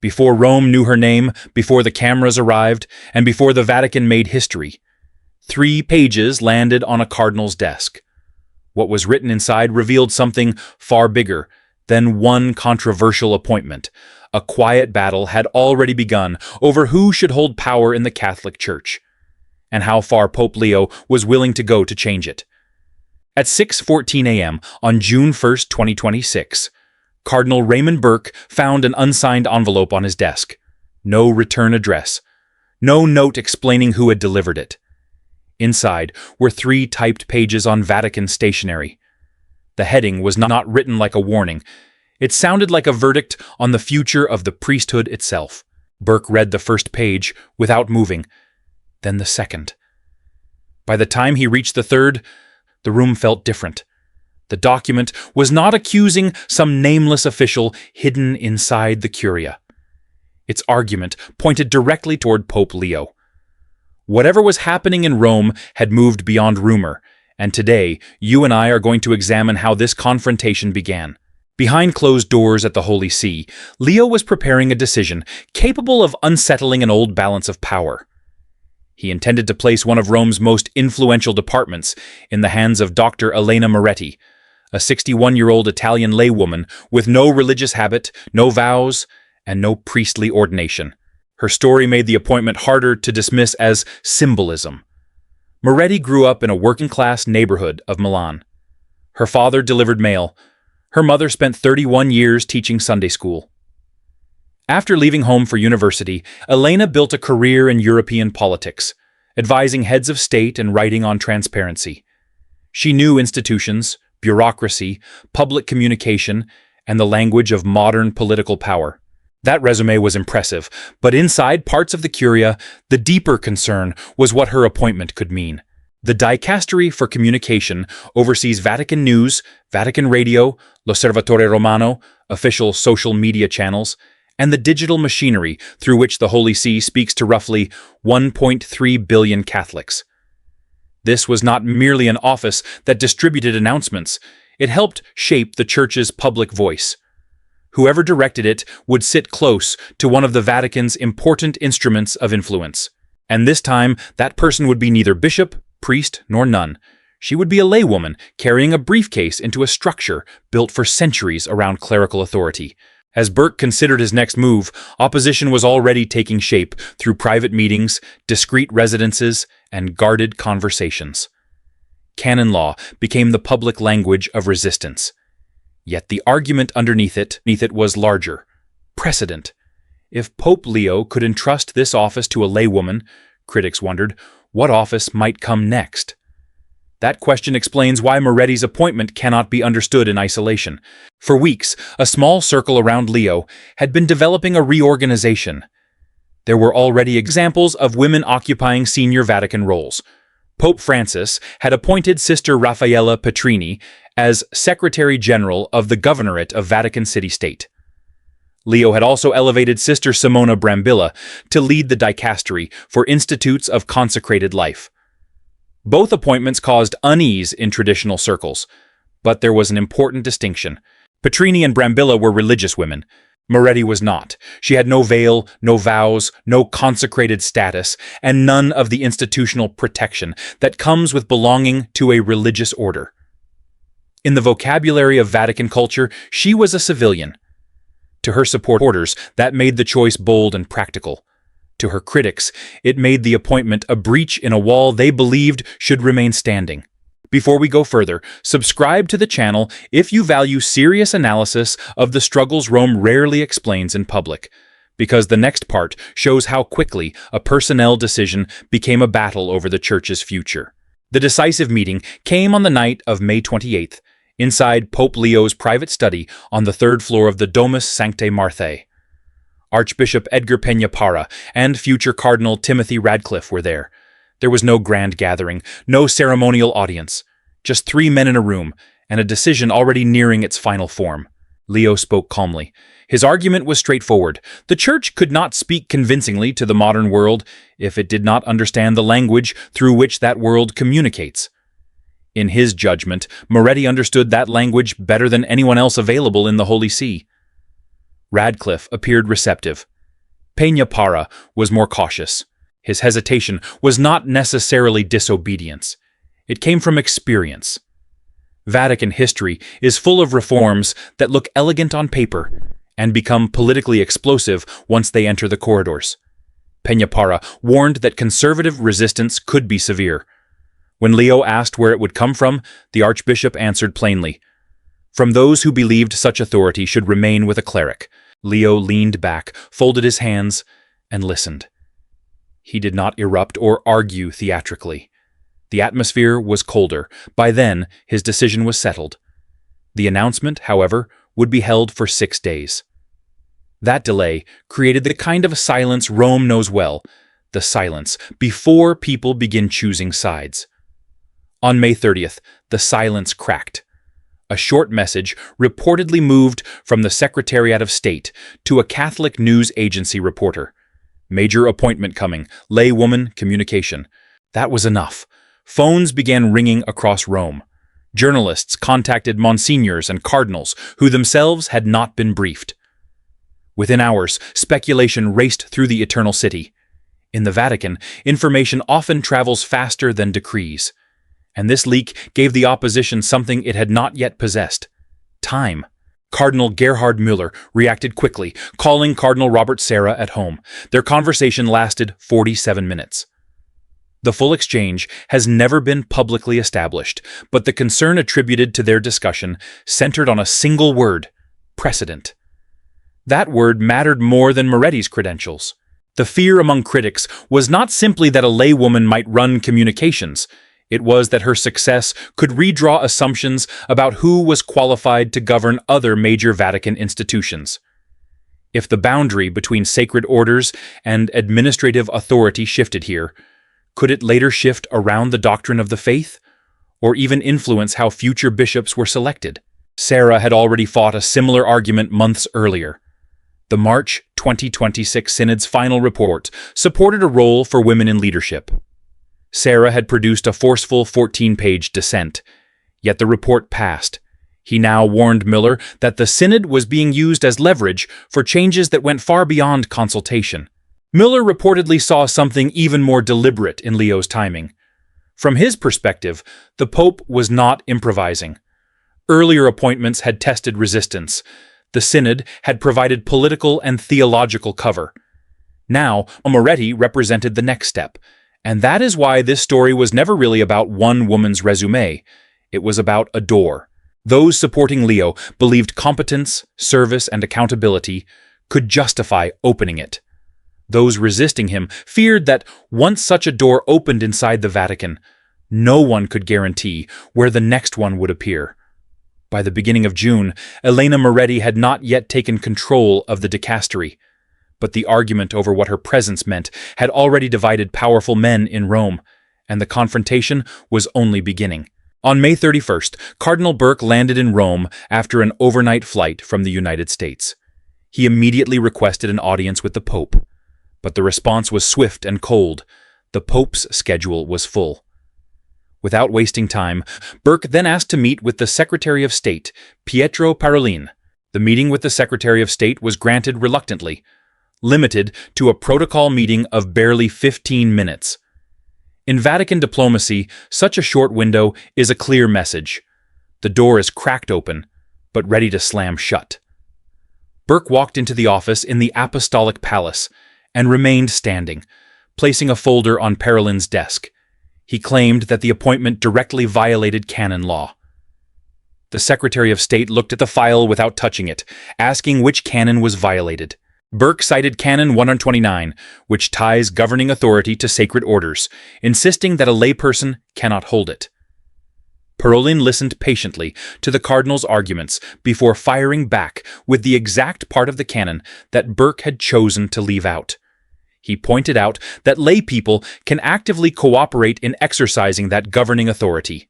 Before Rome knew her name, before the cameras arrived, and before the Vatican made history, 3 pages landed on a cardinal's desk. What was written inside revealed something far bigger than one controversial appointment. A quiet battle had already begun over who should hold power in the Catholic Church, and how far Pope Leo was willing to go to change it. At 6:14 a.m. on June 1st, 2026, Cardinal Raymond Burke found an unsigned envelope on his desk. No return address. No note explaining who had delivered it. Inside were 3 typed pages on Vatican stationery. The heading was not written like a warning. It sounded like a verdict on the future of the priesthood itself. Burke read the first page without moving, then the second. By the time he reached the third, the room felt different. The document was not accusing some nameless official hidden inside the Curia. Its argument pointed directly toward Pope Leo. Whatever was happening in Rome had moved beyond rumor, and today you and I are going to examine how this confrontation began. Behind closed doors at the Holy See, Leo was preparing a decision capable of unsettling an old balance of power. He intended to place one of Rome's most influential departments in the hands of Dr. Elena Moretti, a 61-year-old Italian laywoman with no religious habit, no vows, and no priestly ordination. Her story made the appointment harder to dismiss as symbolism. Moretti grew up in a working-class neighborhood of Milan. Her father delivered mail. Her mother spent 31 years teaching Sunday school. After leaving home for university, Elena built a career in European politics, advising heads of state and writing on transparency. She knew institutions, bureaucracy, public communication, and the language of modern political power. That resume was impressive, but inside parts of the Curia, the deeper concern was what her appointment could mean. The Dicastery for Communication oversees Vatican News, Vatican Radio, L'Osservatore Romano, official social media channels, and the digital machinery through which the Holy See speaks to roughly 1.3 billion Catholics. This was not merely an office that distributed announcements. It helped shape the Church's public voice. Whoever directed it would sit close to one of the Vatican's important instruments of influence. And this time, that person would be neither bishop, priest, nor nun. She would be a laywoman carrying a briefcase into a structure built for centuries around clerical authority. As Burke considered his next move, opposition was already taking shape through private meetings, discreet residences, and guarded conversations. Canon law became the public language of resistance. Yet the argument underneath it was larger. Precedent. If Pope Leo could entrust this office to a laywoman, critics wondered, what office might come next? That question explains why Moretti's appointment cannot be understood in isolation. For weeks, a small circle around Leo had been developing a reorganization. There were already examples of women occupying senior Vatican roles. Pope Francis had appointed Sister Raffaella Petrini as Secretary General of the Governorate of Vatican City-State. Leo had also elevated Sister Simona Brambilla to lead the dicastery for Institutes of Consecrated Life. Both appointments caused unease in traditional circles, but there was an important distinction. Petrini and Brambilla were religious women. Moretti was not. She had no veil, no vows, no consecrated status, and none of the institutional protection that comes with belonging to a religious order. In the vocabulary of Vatican culture, she was a civilian. To her supporters, that made the choice bold and practical. To her critics, it made the appointment a breach in a wall they believed should remain standing. Before we go further, subscribe to the channel if you value serious analysis of the struggles Rome rarely explains in public, because the next part shows how quickly a personnel decision became a battle over the Church's future. The decisive meeting came on the night of May 28th, inside Pope Leo's private study on the 3rd floor of the Domus Sanctae Marthae. Archbishop Edgar Peña-Parra and future Cardinal Timothy Radcliffe were there. There was no grand gathering, no ceremonial audience, just 3 men in a room, and a decision already nearing its final form. Leo spoke calmly. His argument was straightforward. The Church could not speak convincingly to the modern world if it did not understand the language through which that world communicates. In his judgment, Moretti understood that language better than anyone else available in the Holy See. Radcliffe appeared receptive. Peña was more cautious. His hesitation was not necessarily disobedience. It came from experience. Vatican history is full of reforms that look elegant on paper and become politically explosive once they enter the corridors. Peña warned that conservative resistance could be severe. When Leo asked where it would come from, the archbishop answered plainly, "From those who believed such authority should remain with a cleric." Leo leaned back, folded his hands, and listened. He did not erupt or argue theatrically. The atmosphere was colder. By then, his decision was settled. The announcement, however, would be held for 6 days. That delay created the kind of silence Rome knows well, the silence before people begin choosing sides. On May 30th, the silence cracked. A short message reportedly moved from the Secretariat of State to a Catholic news agency reporter. "Major appointment coming, laywoman communication." That was enough. Phones began ringing across Rome. Journalists contacted monsignors and cardinals who themselves had not been briefed. Within hours, speculation raced through the Eternal City. In the Vatican, information often travels faster than decrees. And this leak gave the opposition something it had not yet possessed: time. Cardinal Gerhard Müller reacted quickly, calling Cardinal Robert Sarah at home. Their conversation lasted 47 minutes. The full exchange has never been publicly established, but the concern attributed to their discussion centered on a single word: precedent. That word mattered more than Moretti's credentials. The fear among critics was not simply that a laywoman might run communications. It was that her success could redraw assumptions about who was qualified to govern other major Vatican institutions. If the boundary between sacred orders and administrative authority shifted here, could it later shift around the doctrine of the faith, or even influence how future bishops were selected? Sarah had already fought a similar argument months earlier. The March 2026 Synod's final report supported a role for women in leadership. Sarah had produced a forceful 14-page dissent, yet the report passed. He now warned Müller that the Synod was being used as leverage for changes that went far beyond consultation. Müller reportedly saw something even more deliberate in Leo's timing. From his perspective, the Pope was not improvising. Earlier appointments had tested resistance. The Synod had provided political and theological cover. Now, Moretti represented the next step. And that is why this story was never really about one woman's resume. It was about a door. Those supporting Leo believed competence, service, and accountability could justify opening it. Those resisting him feared that once such a door opened inside the Vatican, no one could guarantee where the next one would appear. By the beginning of June, Elena Moretti had not yet taken control of the dicastery. But the argument over what her presence meant had already divided powerful men in Rome, and the confrontation was only beginning. On May 31st, Cardinal Burke landed in Rome after an overnight flight from the United States. He immediately requested an audience with the Pope, but the response was swift and cold. The Pope's schedule was full. Without wasting time, Burke then asked to meet with the Secretary of State, Pietro Parolin. The meeting with the Secretary of State was granted reluctantly, limited to a protocol meeting of barely 15 minutes. In Vatican diplomacy, such a short window is a clear message. The door is cracked open, but ready to slam shut. Burke walked into the office in the Apostolic Palace and remained standing, placing a folder on Parolin's desk. He claimed that the appointment directly violated canon law. The Secretary of State looked at the file without touching it, asking which canon was violated. Burke cited Canon 129, which ties governing authority to sacred orders, insisting that a layperson cannot hold it. Parolin listened patiently to the cardinal's arguments before firing back with the exact part of the canon that Burke had chosen to leave out. He pointed out that lay people can actively cooperate in exercising that governing authority.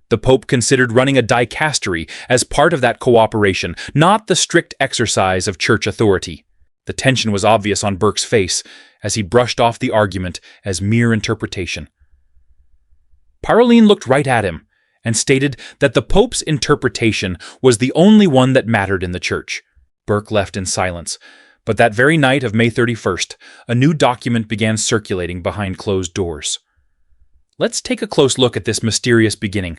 The Pope considered running a dicastery as part of that cooperation, not the strict exercise of church authority. The tension was obvious on Burke's face as he brushed off the argument as mere interpretation. Parolin looked right at him and stated that the Pope's interpretation was the only one that mattered in the church. Burke left in silence, But that very night of May 31st, a new document began circulating behind closed doors. Let's take a close look at this mysterious beginning.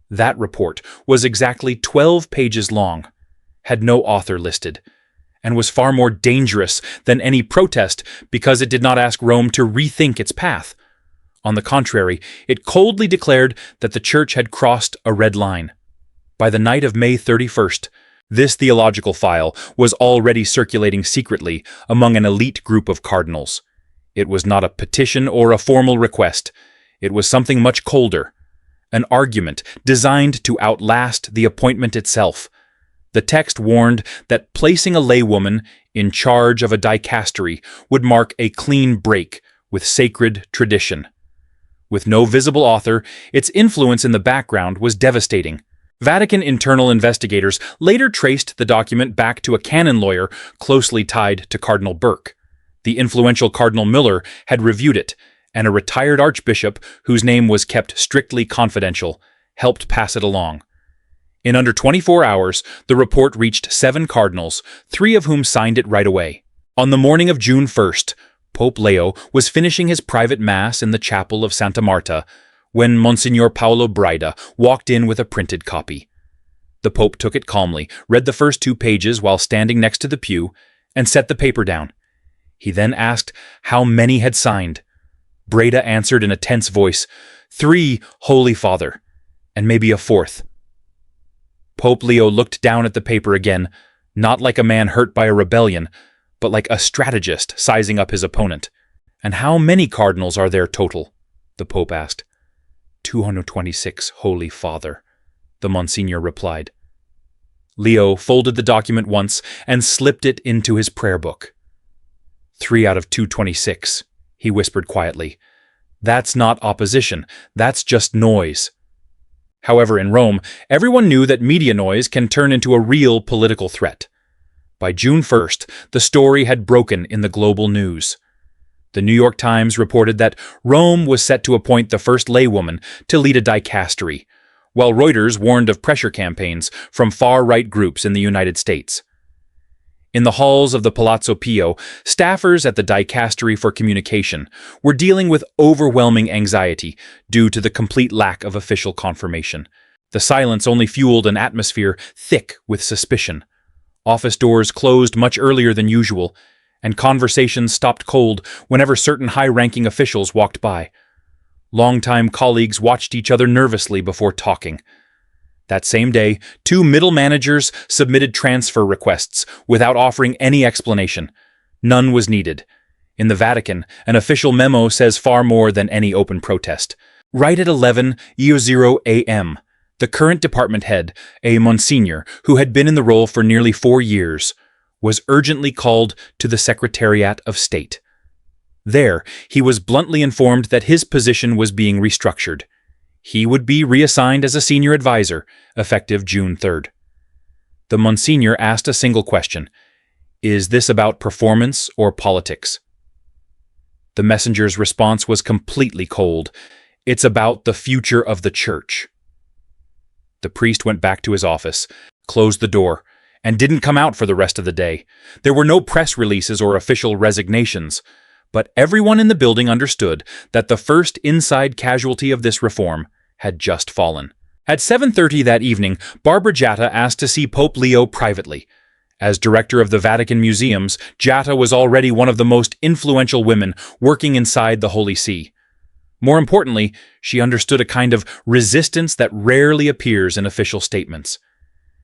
That report was exactly 12 pages long, had no author listed, and was far more dangerous than any protest because it did not ask Rome to rethink its path. On the contrary, it coldly declared that the Church had crossed a red line. By the night of May 31st, this theological file was already circulating secretly among an elite group of cardinals. It was not a petition or a formal request. It was something much colder, an argument designed to outlast the appointment itself. The text warned that placing a laywoman in charge of a dicastery would mark a clean break with sacred tradition. With no visible author, its influence in the background was devastating. Vatican internal investigators later traced the document back to a canon lawyer closely tied to Cardinal Burke. The influential Cardinal Miller had reviewed it, and a retired archbishop, whose name was kept strictly confidential, helped pass it along. In under 24 hours, the report reached 7 cardinals, 3 of whom signed it right away. On the morning of June 1st, Pope Leo was finishing his private mass in the chapel of Santa Marta when Monsignor Paolo Braida walked in with a printed copy. The Pope took it calmly, read the first 2 pages while standing next to the pew, and set the paper down. He then asked how many had signed. Braida answered in a tense voice, 3, Holy Father, and maybe a 4th. Pope Leo looked down at the paper again, not like a man hurt by a rebellion, but like a strategist sizing up his opponent. And how many cardinals are there total? The Pope asked. 226, Holy Father, the Monsignor replied. Leo folded the document once and slipped it into his prayer book. 3 out of 226, he whispered quietly. That's not opposition, that's just noise. However, in Rome, everyone knew that media noise can turn into a real political threat. By June 1st, the story had broken in the global news. The New York Times reported that Rome was set to appoint the first laywoman to lead a dicastery, while Reuters warned of pressure campaigns from far-right groups in the United States. In the halls of the Palazzo Pio, staffers at the Dicastery for Communication were dealing with overwhelming anxiety due to the complete lack of official confirmation. The silence only fueled an atmosphere thick with suspicion. Office doors closed much earlier than usual, and conversations stopped cold whenever certain high-ranking officials walked by. Longtime colleagues watched each other nervously before talking. That same day, 2 middle managers submitted transfer requests without offering any explanation. None was needed. In the Vatican, an official memo says far more than any open protest. Right at 11:00 a.m., the current department head, a Monsignor who had been in the role for nearly 4 years, was urgently called to the Secretariat of State. There, he was bluntly informed that his position was being restructured. He would be reassigned as a senior advisor, effective June 3rd. The Monsignor asked a single question: is this about performance or politics? The messenger's response was completely cold. It's about the future of the Church. The priest went back to his office, closed the door, and didn't come out for the rest of the day. There were no press releases or official resignations, but everyone in the building understood that the first inside casualty of this reform had just fallen. At 7:30 that evening, Barbara Jatta asked to see Pope Leo privately. As director of the Vatican Museums, Jatta was already one of the most influential women working inside the Holy See. More importantly, she understood a kind of resistance that rarely appears in official statements.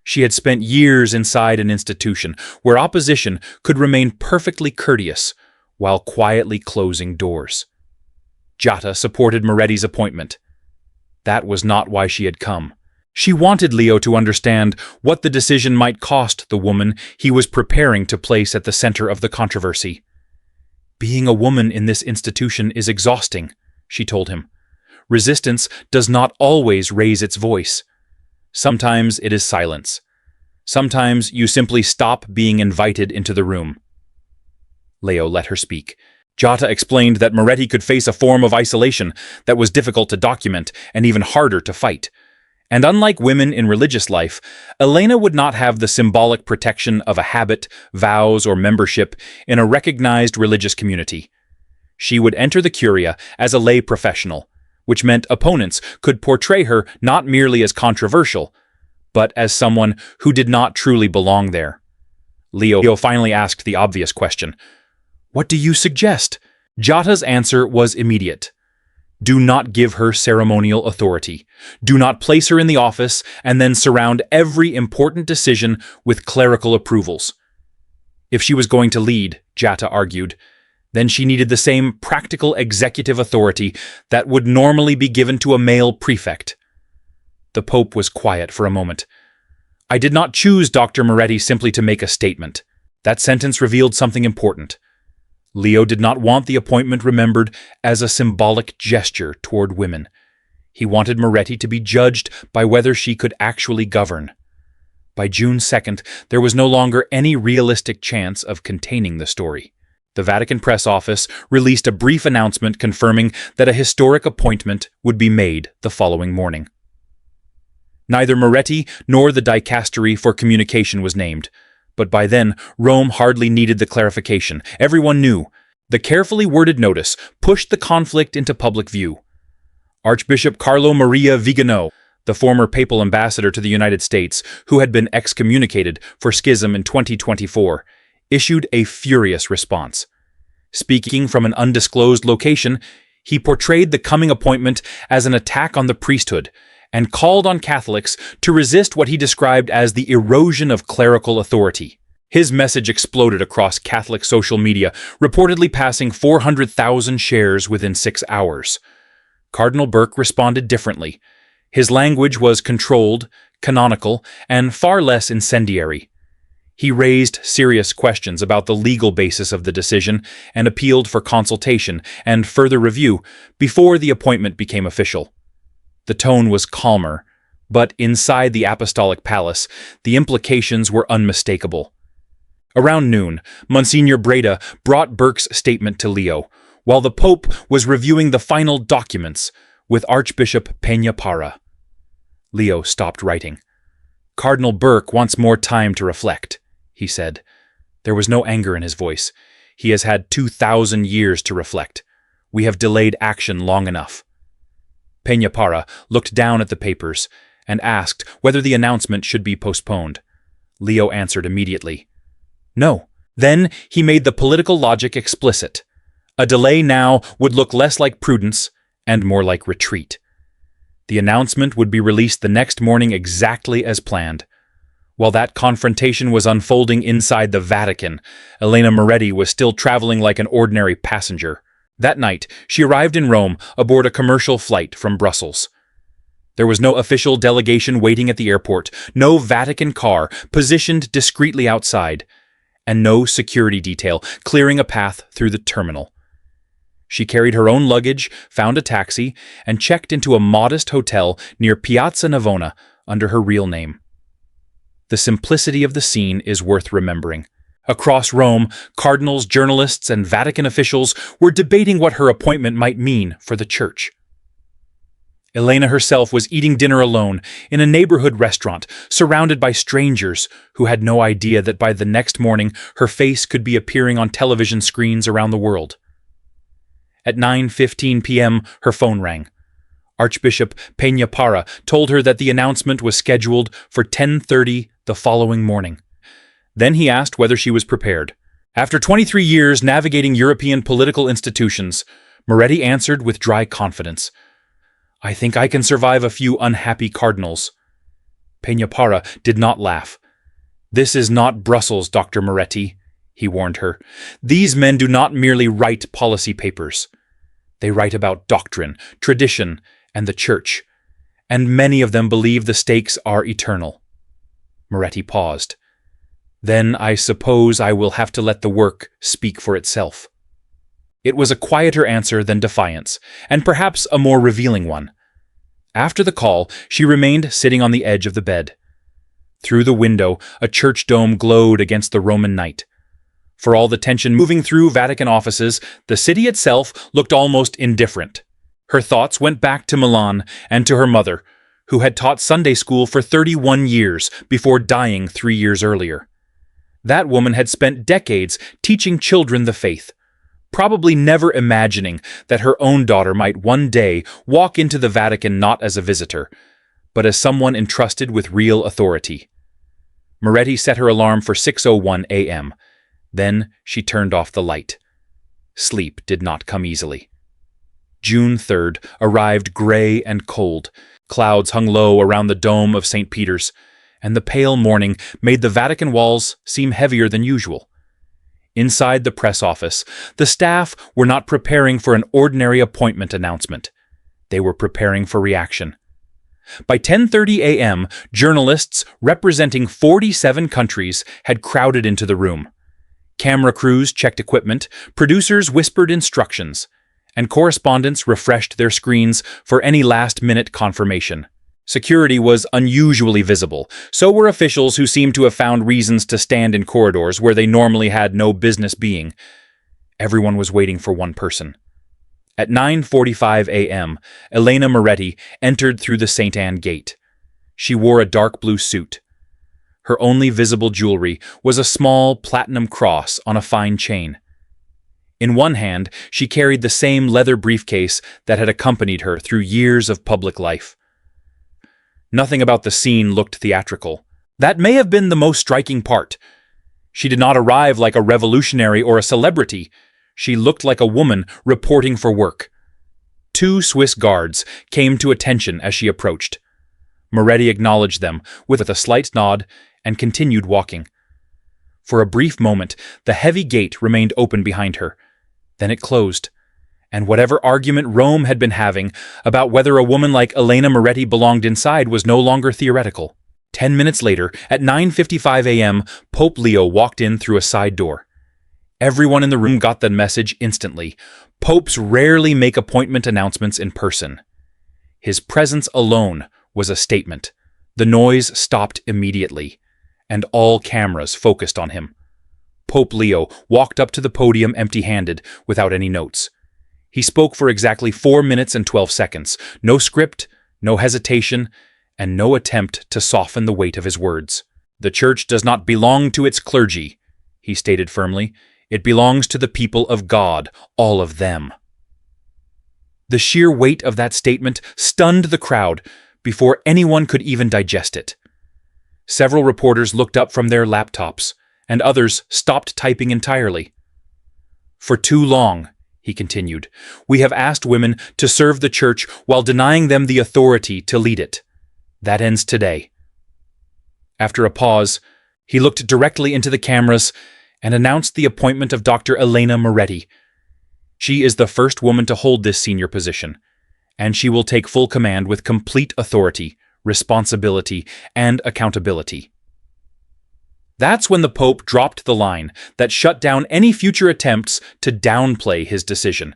She had spent years inside an institution where opposition could remain perfectly courteous while quietly closing doors. Jatta supported Moretti's appointment. That was not why she had come. She wanted Leo to understand what the decision might cost the woman he was preparing to place at the center of the controversy. Being a woman in this institution is exhausting, she told him. Resistance does not always raise its voice. Sometimes it is silence. Sometimes you simply stop being invited into the room. Leo let her speak. Jatta explained that Moretti could face a form of isolation that was difficult to document and even harder to fight. And unlike women in religious life, Elena would not have the symbolic protection of a habit, vows, or membership in a recognized religious community. She would enter the Curia as a lay professional, which meant opponents could portray her not merely as controversial, but as someone who did not truly belong there. Leo finally asked the obvious question. "What do you suggest?" Giada's answer was immediate. Do not give her ceremonial authority. Do not place her in the office and then surround every important decision with clerical approvals. If she was going to lead, Giada argued, then she needed the same practical executive authority that would normally be given to a male prefect. The Pope was quiet for a moment. "I did not choose Dr. Moretti simply to make a statement." That sentence revealed something important. Leo did not want the appointment remembered as a symbolic gesture toward women. He wanted Moretti to be judged by whether she could actually govern. By June 2nd, there was no longer any realistic chance of containing the story. The Vatican press office released a brief announcement confirming that a historic appointment would be made the following morning. Neither Moretti nor the dicastery for communication was named. But by then, Rome hardly needed the clarification. Everyone knew. The carefully worded notice pushed the conflict into public view. Archbishop Carlo Maria Vigano, the former papal ambassador to the United States, who had been excommunicated for schism in 2024, issued a furious response. Speaking from an undisclosed location, he portrayed the coming appointment as an attack on the priesthood, and called on Catholics to resist what he described as the erosion of clerical authority. His message exploded across Catholic social media, reportedly passing 400,000 shares within 6 hours. Cardinal Burke responded differently. His language was controlled, canonical, and far less incendiary. He raised serious questions about the legal basis of the decision and appealed for consultation and further review before the appointment became official. The tone was calmer, but inside the apostolic palace, the implications were unmistakable. Around noon, Monsignor Breda brought Burke's statement to Leo, while the Pope was reviewing the final documents with Archbishop Peña. Leo stopped writing. "Cardinal Burke wants more time to reflect," he said. There was no anger in his voice. "He has had 2,000 years to reflect. We have delayed action long enough." Peña looked down at the papers and asked whether the announcement should be postponed. Leo answered immediately. No. Then he made the political logic explicit. A delay now would look less like prudence and more like retreat. The announcement would be released the next morning exactly as planned. While that confrontation was unfolding inside the Vatican, Elena Moretti was still traveling like an ordinary passenger. That night, she arrived in Rome aboard a commercial flight from Brussels. There was no official delegation waiting at the airport, no Vatican car positioned discreetly outside, and no security detail clearing a path through the terminal. She carried her own luggage, found a taxi, and checked into a modest hotel near Piazza Navona under her real name. The simplicity of the scene is worth remembering. Across Rome, cardinals, journalists, and Vatican officials were debating what her appointment might mean for the Church. Elena herself was eating dinner alone in a neighborhood restaurant, surrounded by strangers who had no idea that by the next morning her face could be appearing on television screens around the world. At 9:15 p.m., her phone rang. Archbishop Peña told her that the announcement was scheduled for 10:30 the following morning. Then he asked whether she was prepared. After 23 years navigating European political institutions, Moretti answered with dry confidence. "I think I can survive a few unhappy cardinals." Peña did not laugh. "This is not Brussels, Dr. Moretti," he warned her. "These men do not merely write policy papers. They write about doctrine, tradition, and the Church, and many of them believe the stakes are eternal." Moretti paused. "Then I suppose I will have to let the work speak for itself." It was a quieter answer than defiance, and perhaps a more revealing one. After the call, she remained sitting on the edge of the bed. Through the window, a church dome glowed against the Roman night. For all the tension moving through Vatican offices, the city itself looked almost indifferent. Her thoughts went back to Milan and to her mother, who had taught Sunday school for 31 years before dying 3 years earlier. That woman had spent decades teaching children the faith, probably never imagining that her own daughter might one day walk into the Vatican not as a visitor, but as someone entrusted with real authority. Moretti set her alarm for 6:01 a.m. Then she turned off the light. Sleep did not come easily. June 3rd arrived gray and cold. Clouds hung low around the dome of St. Peter's, and the pale morning made the Vatican walls seem heavier than usual. Inside the press office, the staff were not preparing for an ordinary appointment announcement. They were preparing for reaction. By 10:30 a.m., journalists representing 47 countries had crowded into the room. Camera crews checked equipment, producers whispered instructions, and correspondents refreshed their screens for any last-minute confirmation. Security was unusually visible, so were officials who seemed to have found reasons to stand in corridors where they normally had no business being. Everyone was waiting for one person. At 9:45 a.m., Elena Moretti entered through the St. Anne gate. She wore a dark blue suit. Her only visible jewelry was a small platinum cross on a fine chain. In one hand, she carried the same leather briefcase that had accompanied her through years of public life. Nothing about the scene looked theatrical. That may have been the most striking part. She did not arrive like a revolutionary or a celebrity. She looked like a woman reporting for work. 2 Swiss guards came to attention as she approached. Moretti acknowledged them with a slight nod and continued walking. For a brief moment, the heavy gate remained open behind her. Then it closed, and whatever argument Rome had been having about whether a woman like Elena Moretti belonged inside was no longer theoretical. 10 minutes later, at 9:55 a.m., Pope Leo walked in through a side door. Everyone in the room got the message instantly. Popes rarely make appointment announcements in person. His presence alone was a statement. The noise stopped immediately, and all cameras focused on him. Pope Leo walked up to the podium empty-handed, without any notes. He spoke for exactly 4 minutes and 12 seconds. No script, no hesitation, and no attempt to soften the weight of his words. "The Church does not belong to its clergy," he stated firmly. "It belongs to the people of God, all of them." The sheer weight of that statement stunned the crowd before anyone could even digest it. Several reporters looked up from their laptops, and others stopped typing entirely. "For too long," he continued, "we have asked women to serve the Church while denying them the authority to lead it. That ends today." After a pause, he looked directly into the cameras and announced the appointment of Dr. Elena Moretti. She is the first woman to hold this senior position, and she will take full command with complete authority, responsibility, and accountability. That's when the Pope dropped the line that shut down any future attempts to downplay his decision.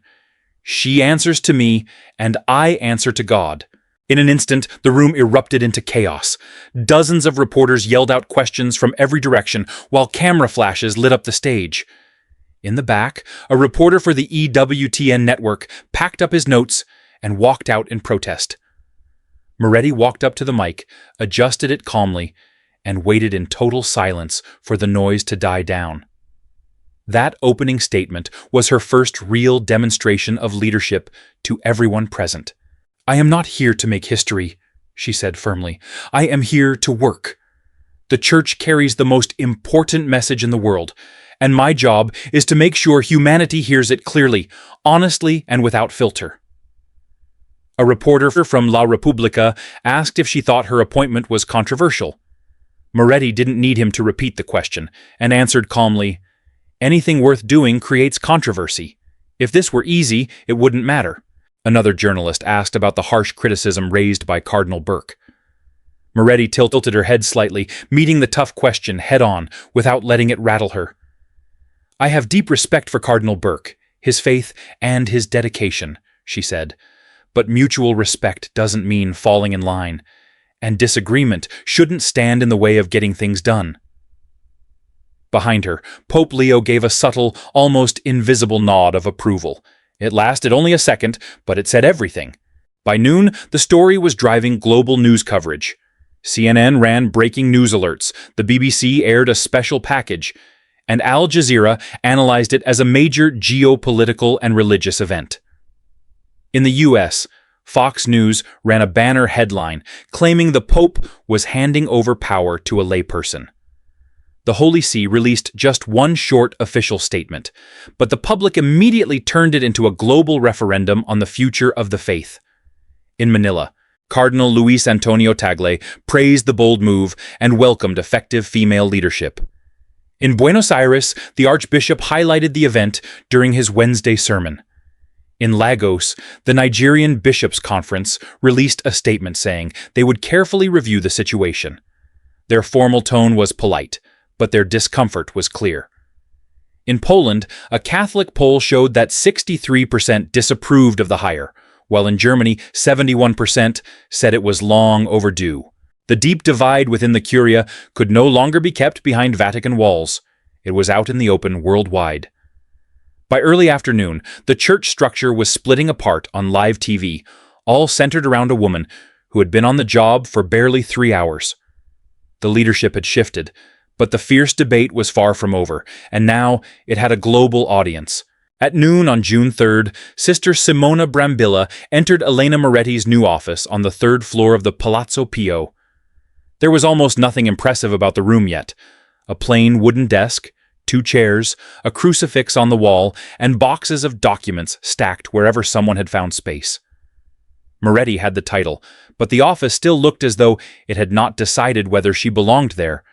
"She answers to me, and I answer to God." In an instant, the room erupted into chaos. Dozens of reporters yelled out questions from every direction, while camera flashes lit up the stage. In the back, a reporter for the EWTN network packed up his notes and walked out in protest. Moretti walked up to the mic, adjusted it calmly, and waited in total silence for the noise to die down. That opening statement was her first real demonstration of leadership to everyone present. "I am not here to make history," she said firmly. "I am here to work. The Church carries the most important message in the world, and my job is to make sure humanity hears it clearly, honestly, and without filter." A reporter from La Repubblica asked if she thought her appointment was controversial. Moretti didn't need him to repeat the question, and answered calmly, "Anything worth doing creates controversy. If this were easy, it wouldn't matter." Another journalist asked about the harsh criticism raised by Cardinal Burke. Moretti tilted her head slightly, meeting the tough question head-on without letting it rattle her. "I have deep respect for Cardinal Burke, his faith, and his dedication," she said. "But mutual respect doesn't mean falling in line, and disagreement shouldn't stand in the way of getting things done." Behind her, Pope Leo gave a subtle, almost invisible nod of approval. It lasted only a second, but it said everything. By noon, the story was driving global news coverage. CNN ran breaking news alerts, the BBC aired a special package, and Al Jazeera analyzed it as a major geopolitical and religious event. In the U.S., Fox News ran a banner headline claiming the Pope was handing over power to a layperson. The Holy See released just one short official statement, but the public immediately turned it into a global referendum on the future of the faith. In Manila, Cardinal Luis Antonio Tagle praised the bold move and welcomed effective female leadership. In Buenos Aires, the Archbishop highlighted the event during his Wednesday sermon. In Lagos, the Nigerian Bishops' Conference released a statement saying they would carefully review the situation. Their formal tone was polite, but their discomfort was clear. In Poland, a Catholic poll showed that 63% disapproved of the hire, while in Germany, 71% said it was long overdue. The deep divide within the Curia could no longer be kept behind Vatican walls. It was out in the open worldwide. By early afternoon, the church structure was splitting apart on live TV, all centered around a woman who had been on the job for barely 3 hours. The leadership had shifted, but the fierce debate was far from over, and now it had a global audience. At noon on June 3rd, Sister Simona Brambilla entered Elena Moretti's new office on the 3rd floor of the Palazzo Pio. There was almost nothing impressive about the room yet. A plain wooden desk, 2 chairs, a crucifix on the wall, and boxes of documents stacked wherever someone had found space. Moretti had the title, but the office still looked as though it had not decided whether she belonged there.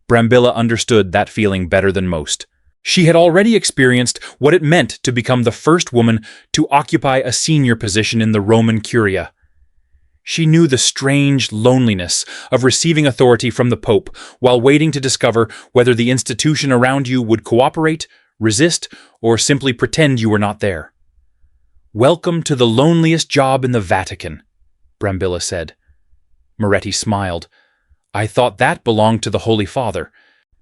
Brambilla understood that feeling better than most. She had already experienced what it meant to become the first woman to occupy a senior position in the Roman Curia. She knew the strange loneliness of receiving authority from the Pope while waiting to discover whether the institution around you would cooperate, resist, or simply pretend you were not there. "Welcome to the loneliest job in the Vatican," Brambilla said. Moretti smiled. "I thought that belonged to the Holy Father."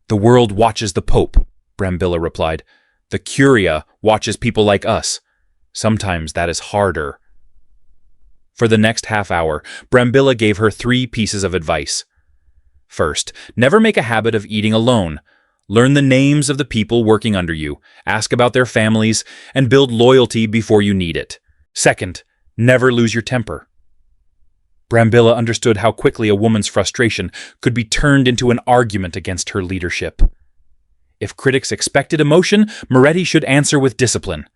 "The world watches the Pope," Brambilla replied. "The Curia watches people like us. Sometimes that is harder." For the next half hour, Brambilla gave her 3 pieces of advice. First, never make a habit of eating alone. Learn the names of the people working under you, ask about their families, and build loyalty before you need it. Second, never lose your temper. Brambilla understood how quickly a woman's frustration could be turned into an argument against her leadership. If critics expected emotion, Moretti should answer with discipline.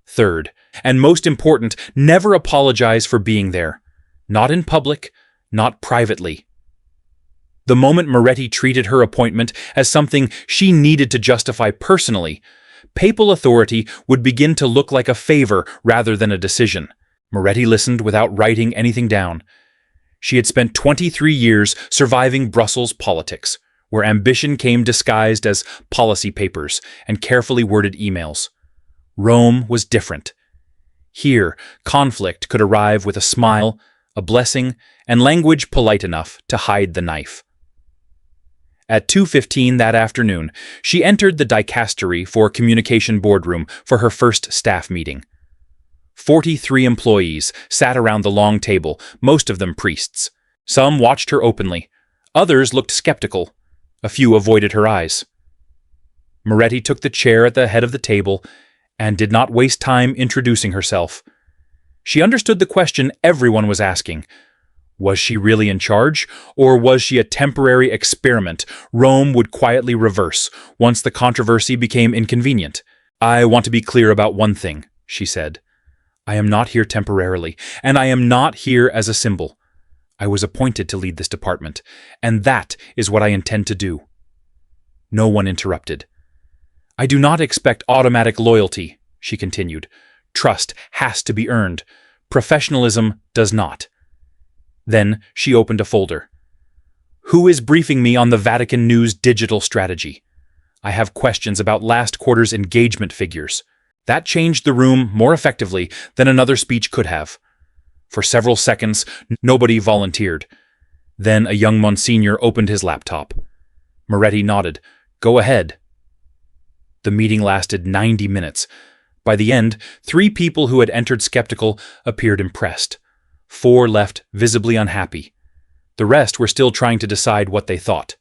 Third, and most important, never apologize for being there. Not in public, not privately. The moment Moretti treated her appointment as something she needed to justify personally, papal authority would begin to look like a favor rather than a decision. Moretti listened without writing anything down. She had spent 23 years surviving Brussels politics, where ambition came disguised as policy papers and carefully worded emails. Rome was different. Here, conflict could arrive with a smile, a blessing, and language polite enough to hide the knife. At 2:15 that afternoon, she entered the dicastery for communication boardroom for her first staff meeting. 43 employees sat around the long table, most of them priests. Some watched her openly. Others looked skeptical. A few avoided her eyes. Moretti took the chair at the head of the table and did not waste time introducing herself. She understood the question everyone was asking. Was she really in charge, or was she a temporary experiment Rome would quietly reverse once the controversy became inconvenient? "I want to be clear about one thing," she said. "I am not here temporarily, and I am not here as a symbol. I was appointed to lead this department, and that is what I intend to do." No one interrupted. "I do not expect automatic loyalty," she continued. "Trust has to be earned. Professionalism does not." Then she opened a folder. "Who is briefing me on the Vatican News digital strategy? I have questions about last quarter's engagement figures." That changed the room more effectively than another speech could have. For several seconds, nobody volunteered. Then a young Monsignor opened his laptop. Moretti nodded. "Go ahead." The meeting lasted 90 minutes, By the end, 3 people who had entered skeptical appeared impressed. 4 left visibly unhappy. The rest were still trying to decide what they thought.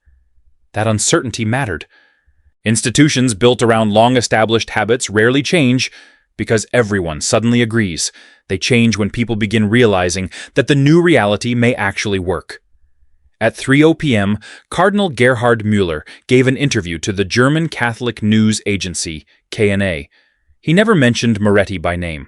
That uncertainty mattered. Institutions built around long-established habits rarely change because everyone suddenly agrees. They change when people begin realizing that the new reality may actually work. At 3:00 p.m., Cardinal Gerhard Müller gave an interview to the German Catholic news agency, KNA. He never mentioned Moretti by name.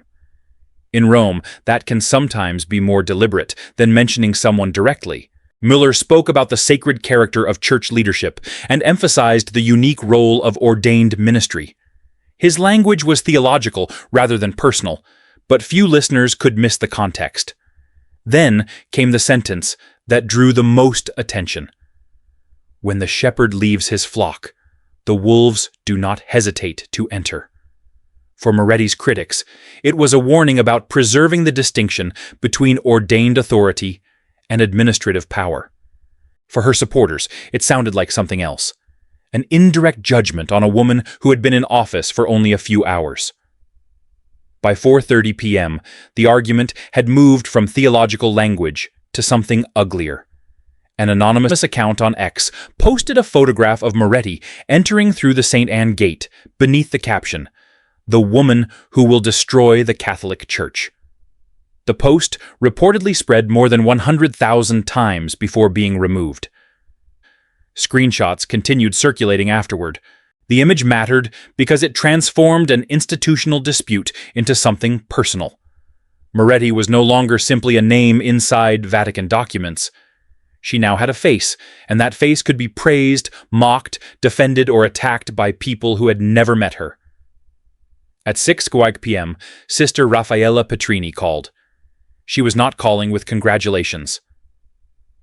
In Rome, that can sometimes be more deliberate than mentioning someone directly. Müller spoke about the sacred character of church leadership and emphasized the unique role of ordained ministry. His language was theological rather than personal, but few listeners could miss the context. Then came the sentence that drew the most attention. When the shepherd leaves his flock, the wolves do not hesitate to enter. For Moretti's critics, it was a warning about preserving the distinction between ordained authority and administrative power. For her supporters, it sounded like something else. An indirect judgment on a woman who had been in office for only a few hours. By 4:30 p.m., the argument had moved from theological language to something uglier. An anonymous account on X posted a photograph of Moretti entering through the St. Anne Gate beneath the caption, "The woman who will destroy the Catholic Church." The post reportedly spread more than 100,000 times before being removed. Screenshots continued circulating afterward. The image mattered because it transformed an institutional dispute into something personal. Moretti was no longer simply a name inside Vatican documents. She now had a face, and that face could be praised, mocked, defended, or attacked by people who had never met her. At 6:00 p.m., Sister Raffaella Petrini called. She was not calling with congratulations.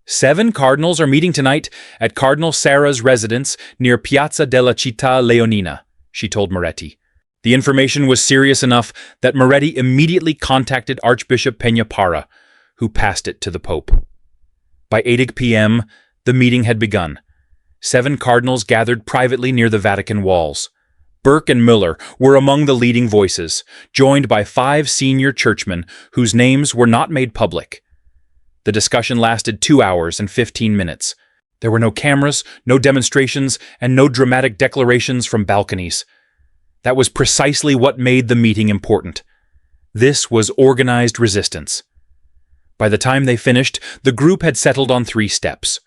7 cardinals are meeting tonight at Cardinal Sarah's residence near Piazza della Città Leonina, she told Moretti. The information was serious enough that Moretti immediately contacted Archbishop Peña, who passed it to the Pope. By 8 p.m., the meeting had begun. 7 cardinals gathered privately near the Vatican walls. Burke and Müller were among the leading voices, joined by 5 senior churchmen whose names were not made public. The discussion lasted 2 hours and 15 minutes. There were no cameras, no demonstrations, and no dramatic declarations from balconies. That was precisely what made the meeting important. This was organized resistance. By the time they finished, the group had settled on 3 steps.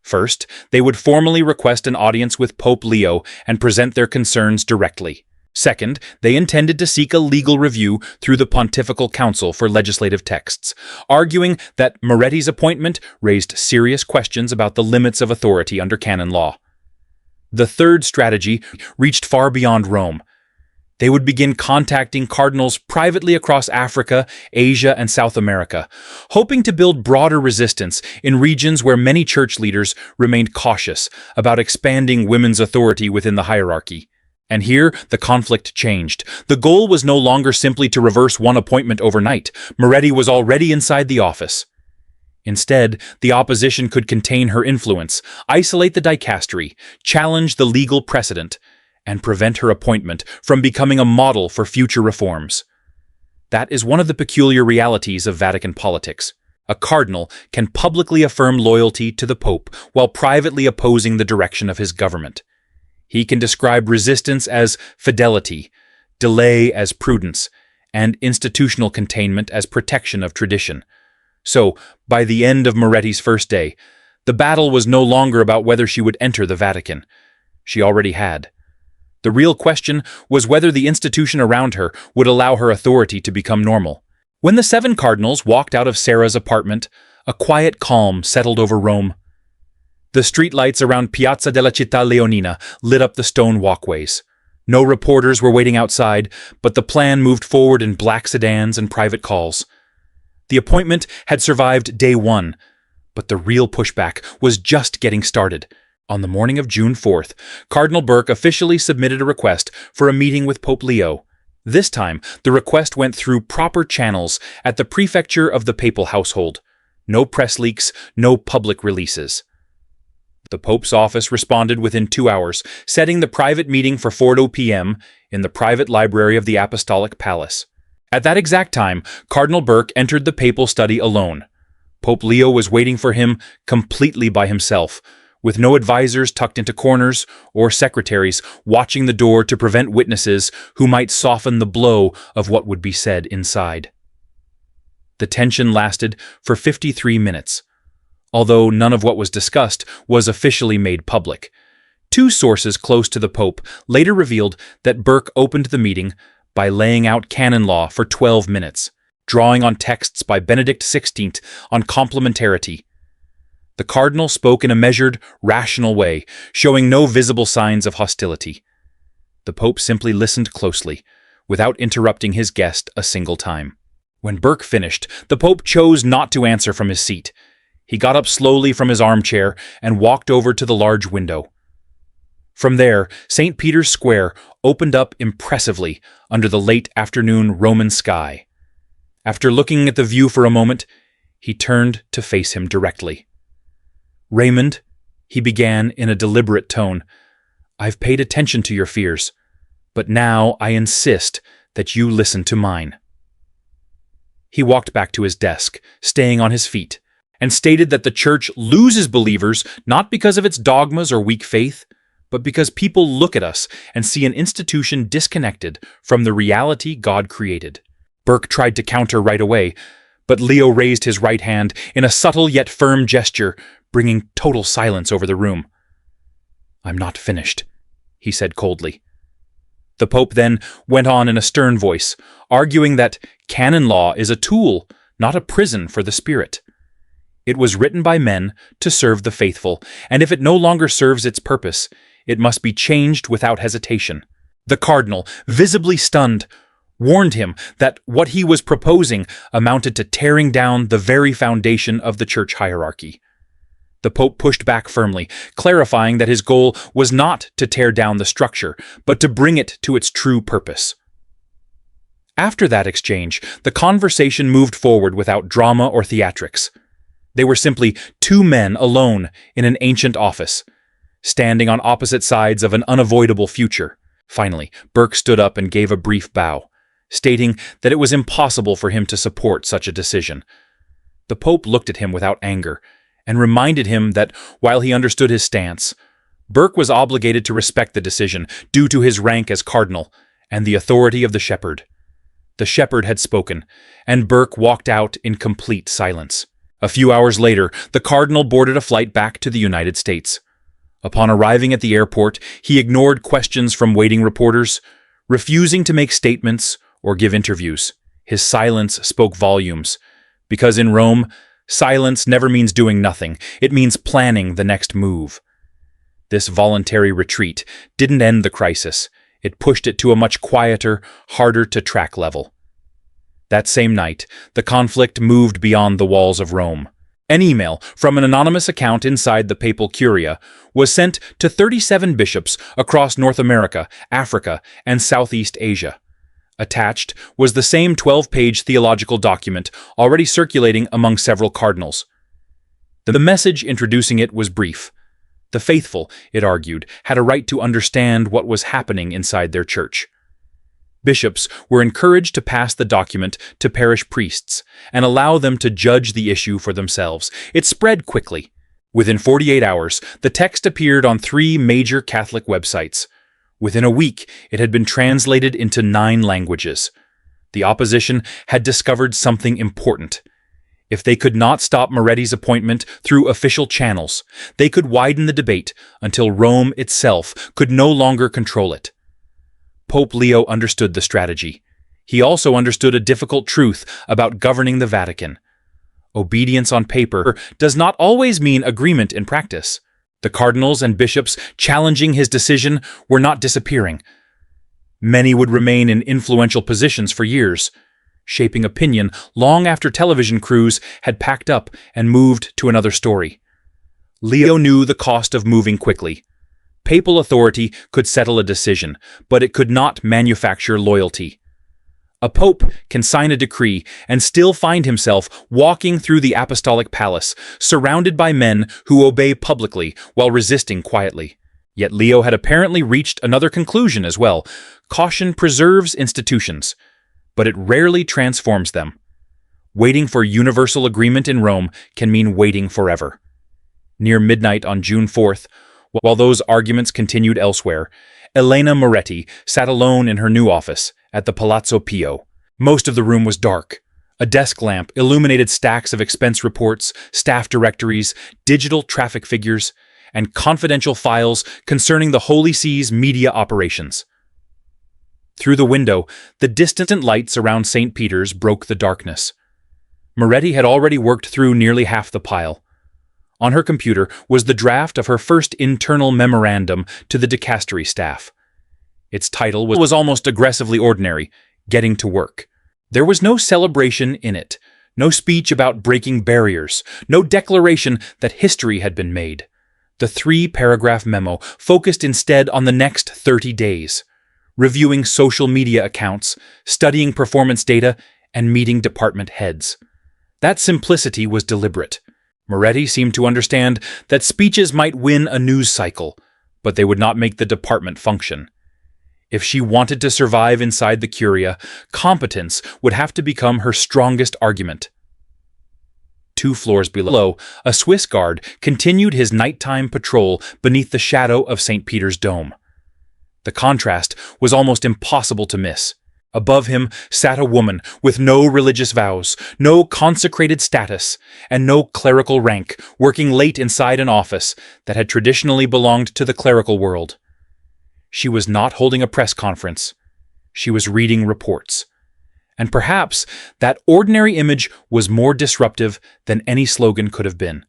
First, they would formally request an audience with Pope Leo and present their concerns directly. Second, they intended to seek a legal review through the Pontifical Council for Legislative Texts, arguing that Moretti's appointment raised serious questions about the limits of authority under canon law. The third strategy reached far beyond Rome. They would begin contacting cardinals privately across Africa, Asia, and South America, hoping to build broader resistance in regions where many church leaders remained cautious about expanding women's authority within the hierarchy. And here, the conflict changed. The goal was no longer simply to reverse one appointment overnight. Moretti was already inside the office. Instead, the opposition could contain her influence, isolate the dicastery, challenge the legal precedent, and prevent her appointment from becoming a model for future reforms. That is one of the peculiar realities of Vatican politics. A cardinal can publicly affirm loyalty to the Pope while privately opposing the direction of his government. He can describe resistance as fidelity, delay as prudence, and institutional containment as protection of tradition. So, by the end of Moretti's first day, the battle was no longer about whether she would enter the Vatican. She already had. The real question was whether the institution around her would allow her authority to become normal. When the 7 cardinals walked out of Sarah's apartment, a quiet calm settled over Rome. The streetlights around Piazza della Città Leonina lit up the stone walkways. No reporters were waiting outside, but the plan moved forward in black sedans and private calls. The appointment had survived day 1, but the real pushback was just getting started. On the morning of June 4th, Cardinal Burke officially submitted a request for a meeting with Pope Leo. This time, the request went through proper channels at the prefecture of the papal household. No press leaks, no public releases. The Pope's office responded within 2 hours, setting the private meeting for 4 p.m. in the private library of the Apostolic Palace. At that exact time, Cardinal Burke entered the papal study alone. Pope Leo was waiting for him completely by himself, with no advisors tucked into corners or secretaries watching the door to prevent witnesses who might soften the blow of what would be said inside. The tension lasted for 53 minutes, although none of what was discussed was officially made public. 2 sources close to the Pope later revealed that Burke opened the meeting by laying out canon law for 12 minutes, drawing on texts by Benedict XVI on complementarity. The cardinal spoke in a measured, rational way, showing no visible signs of hostility. The Pope simply listened closely, without interrupting his guest a single time. When Burke finished, the Pope chose not to answer from his seat. He got up slowly from his armchair and walked over to the large window. From there, St. Peter's Square opened up impressively under the late afternoon Roman sky. After looking at the view for a moment, he turned to face him directly. "Raymond," he began in a deliberate tone, "I've paid attention to your fears, but now I insist that you listen to mine." He walked back to his desk, staying on his feet, and stated that the Church loses believers not because of its dogmas or weak faith, but because people look at us and see an institution disconnected from the reality God created. Burke tried to counter right away, but Leo raised his right hand in a subtle yet firm gesture, bringing total silence over the room. "I'm not finished," he said coldly. The Pope then went on in a stern voice, arguing that canon law is a tool, not a prison for the spirit. It was written by men to serve the faithful, and if it no longer serves its purpose, it must be changed without hesitation. The cardinal, visibly stunned, warned him that what he was proposing amounted to tearing down the very foundation of the church hierarchy. The Pope pushed back firmly, clarifying that his goal was not to tear down the structure, but to bring it to its true purpose. After that exchange, the conversation moved forward without drama or theatrics. They were simply 2 men alone in an ancient office, standing on opposite sides of an unavoidable future. Finally, Burke stood up and gave a brief bow, stating that it was impossible for him to support such a decision. The Pope looked at him without anger, and reminded him that while he understood his stance, Burke was obligated to respect the decision due to his rank as cardinal and the authority of the shepherd. The shepherd had spoken, and Burke walked out in complete silence. A few hours later, the cardinal boarded a flight back to the United States. Upon arriving at the airport, he ignored questions from waiting reporters, refusing to make statements or give interviews. His silence spoke volumes, because in Rome, silence never means doing nothing. It means planning the next move. This voluntary retreat didn't end the crisis. It pushed it to a much quieter, harder-to-track level. That same night, the conflict moved beyond the walls of Rome. An email from an anonymous account inside the papal curia was sent to 37 bishops across North America, Africa, and Southeast Asia. Attached was the same 12-page theological document already circulating among several cardinals. The message introducing it was brief. The faithful, it argued, had a right to understand what was happening inside their church. Bishops were encouraged to pass the document to parish priests and allow them to judge the issue for themselves. It spread quickly. Within 48 hours, the text appeared on 3 major Catholic websites. Within a week, it had been translated into 9 languages. The opposition had discovered something important. If they could not stop Moretti's appointment through official channels, they could widen the debate until Rome itself could no longer control it. Pope Leo understood the strategy. He also understood a difficult truth about governing the Vatican. Obedience on paper does not always mean agreement in practice. The cardinals and bishops challenging his decision were not disappearing. Many would remain in influential positions for years, shaping opinion long after television crews had packed up and moved to another story. Leo knew the cost of moving quickly. Papal authority could settle a decision, but it could not manufacture loyalty. A pope can sign a decree and still find himself walking through the apostolic palace, surrounded by men who obey publicly while resisting quietly. Yet Leo had apparently reached another conclusion as well. Caution preserves institutions, but it rarely transforms them. Waiting for universal agreement in Rome can mean waiting forever. Near midnight on June 4th, while those arguments continued elsewhere, Elena Moretti sat alone in her new office at the Palazzo Pio. Most of the room was dark. A desk lamp illuminated stacks of expense reports, staff directories, digital traffic figures, and confidential files concerning the Holy See's media operations. Through the window, the distant lights around St. Peter's broke the darkness. Moretti had already worked through nearly half the pile. On her computer was the draft of her first internal memorandum to the dicastery staff. Its title was almost aggressively ordinary, Getting to Work. There was no celebration in it, no speech about breaking barriers, no declaration that history had been made. The 3-paragraph memo focused instead on the next 30 days, reviewing social media accounts, studying performance data, and meeting department heads. That simplicity was deliberate. Moretti seemed to understand that speeches might win a news cycle, but they would not make the department function. If she wanted to survive inside the Curia, competence would have to become her strongest argument. 2 floors below, a Swiss guard continued his nighttime patrol beneath the shadow of St. Peter's dome. The contrast was almost impossible to miss. Above him sat a woman with no religious vows, no consecrated status, and no clerical rank, working late inside an office that had traditionally belonged to the clerical world. She was not holding a press conference. She was reading reports. And perhaps that ordinary image was more disruptive than any slogan could have been.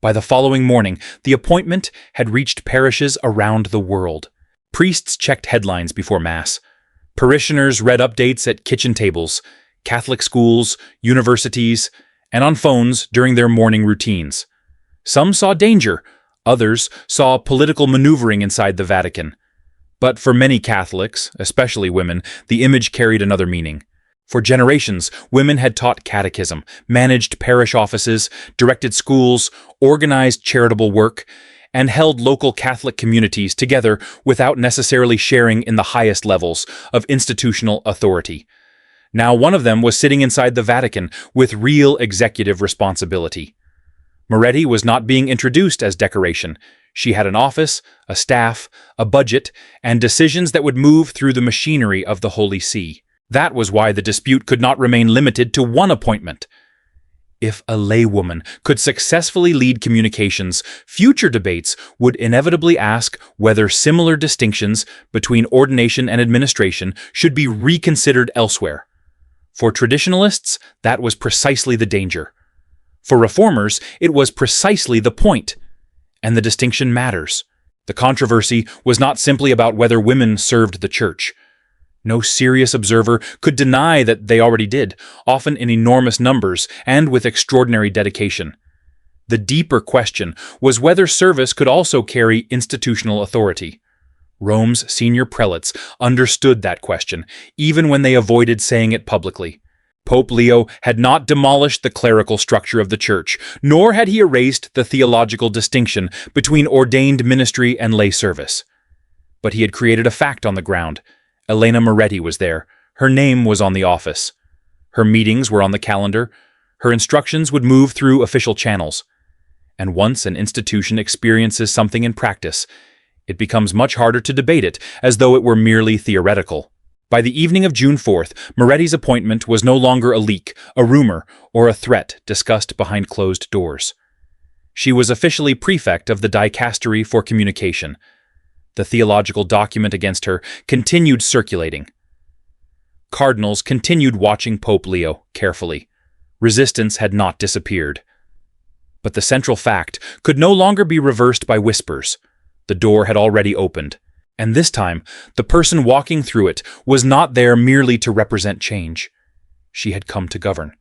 By the following morning, the appointment had reached parishes around the world. Priests checked headlines before Mass. Parishioners read updates at kitchen tables, Catholic schools, universities, and on phones during their morning routines. Some saw danger. Others saw political maneuvering inside the Vatican. But for many Catholics, especially women, the image carried another meaning. For generations, women had taught catechism, managed parish offices, directed schools, organized charitable work, and held local Catholic communities together without necessarily sharing in the highest levels of institutional authority. Now one of them was sitting inside the Vatican with real executive responsibility. Moretti was not being introduced as decoration. She had an office, a staff, a budget, and decisions that would move through the machinery of the Holy See. That was why the dispute could not remain limited to one appointment. If a laywoman could successfully lead communications, future debates would inevitably ask whether similar distinctions between ordination and administration should be reconsidered elsewhere. For traditionalists, that was precisely the danger. For reformers, it was precisely the point. And the distinction matters. The controversy was not simply about whether women served the church. No serious observer could deny that they already did, often in enormous numbers and with extraordinary dedication. The deeper question was whether service could also carry institutional authority. Rome's senior prelates understood that question, even when they avoided saying it publicly. Pope Leo had not demolished the clerical structure of the Church, nor had he erased the theological distinction between ordained ministry and lay service. But he had created a fact on the ground. Elena Moretti was there. Her name was on the office. Her meetings were on the calendar. Her instructions would move through official channels. And once an institution experiences something in practice, it becomes much harder to debate it as though it were merely theoretical. By the evening of June 4th, Moretti's appointment was no longer a leak, a rumor, or a threat discussed behind closed doors. She was officially prefect of the Dicastery for Communication. The theological document against her continued circulating. Cardinals continued watching Pope Leo carefully. Resistance had not disappeared. But the central fact could no longer be reversed by whispers. The door had already opened. And this time, the person walking through it was not there merely to represent change. She had come to govern.